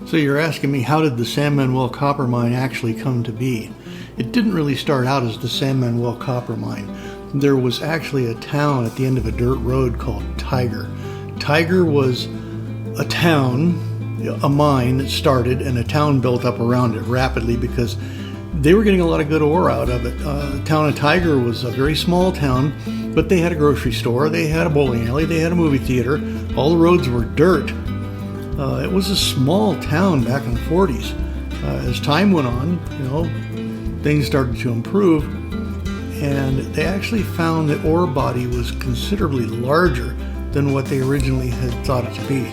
So you're asking me, how did the San Manuel copper mine actually come to be? It didn't really start out as the San Manuel copper mine. There was actually a town at the end of a dirt road called Tiger. Tiger was a town, a mine that started, and a town built up around it rapidly because they were getting a lot of good ore out of it. The town of Tiger was a very small town, but they had a grocery store, they had a bowling alley, they had a movie theater. All the roads were dirt. It was a small town back in the 40s. As time went on, things started to improve, and they actually found the ore body was considerably larger than what they originally had thought it to be.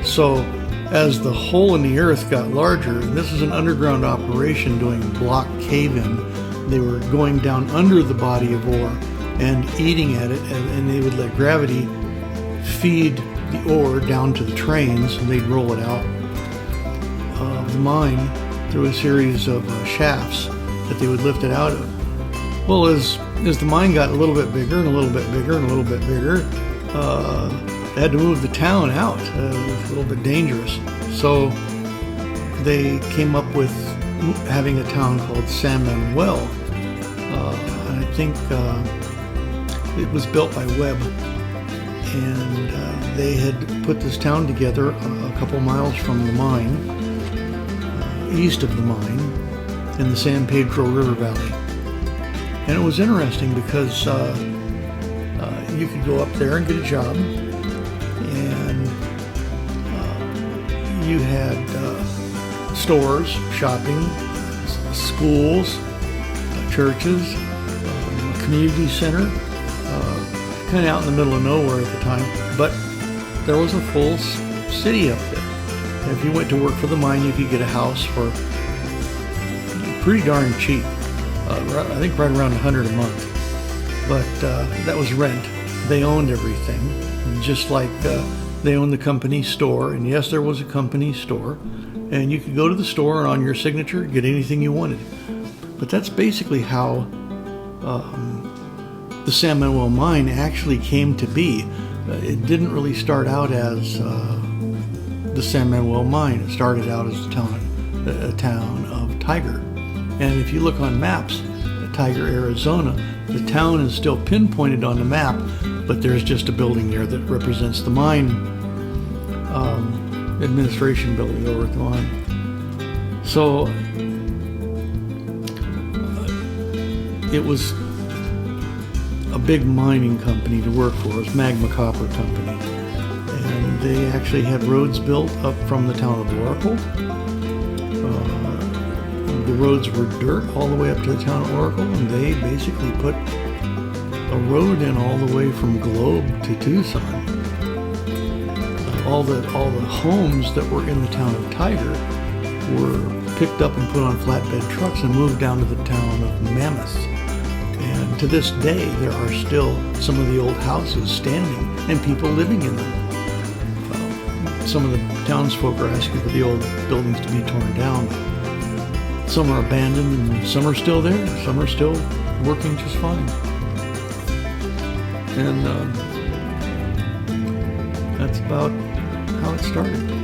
So as the hole in the earth got larger, and this is an underground operation doing block cave-in, they were going down under the body of ore and eating at it, and they would let gravity feed the ore down to the trains, and they'd roll it out of the mine through a series of shafts that they would lift it out of. Well, as the mine got a little bit bigger and a little bit bigger and a little bit bigger, they had to move the town out. It was a little bit dangerous. So they came up with having a town called San Manuel. And I think it was built by Webb. And they had put this town together a couple miles from the mine, east of the mine, in the San Pedro River Valley. And it was interesting because you could go up there and get a job, and you had stores, shopping, schools, churches, a community center, kind of out in the middle of nowhere at the time, but there was a full city up there. And if you went to work for the mine, you could get a house for pretty darn cheap. I think right around $100 a month. But that was rent. They owned everything, just like they owned the company store. And yes, there was a company store, and you could go to the store and on your signature get anything you wanted. But that's basically how the San Manuel mine actually came to be. It didn't really start out as the San Manuel mine. It started out as a town of Tiger. And if you look on maps, Tiger, Arizona, the town is still pinpointed on the map, but there's just a building there that represents the mine administration building over at the mine. So it was a big mining company to work for. It was Magma Copper Company. And they actually had roads built up from the town of Oracle. The roads were dirt all the way up to the town of Oracle, and they basically put a road in all the way from Globe to Tucson. All the homes that were in the town of Tiger were picked up and put on flatbed trucks and moved down to the town of Mammoth. And to this day, there are still some of the old houses standing and people living in them. Some of the townsfolk are asking for the old buildings to be torn down. Some are abandoned and some are still there. Some are still working just fine. And that's about how it started.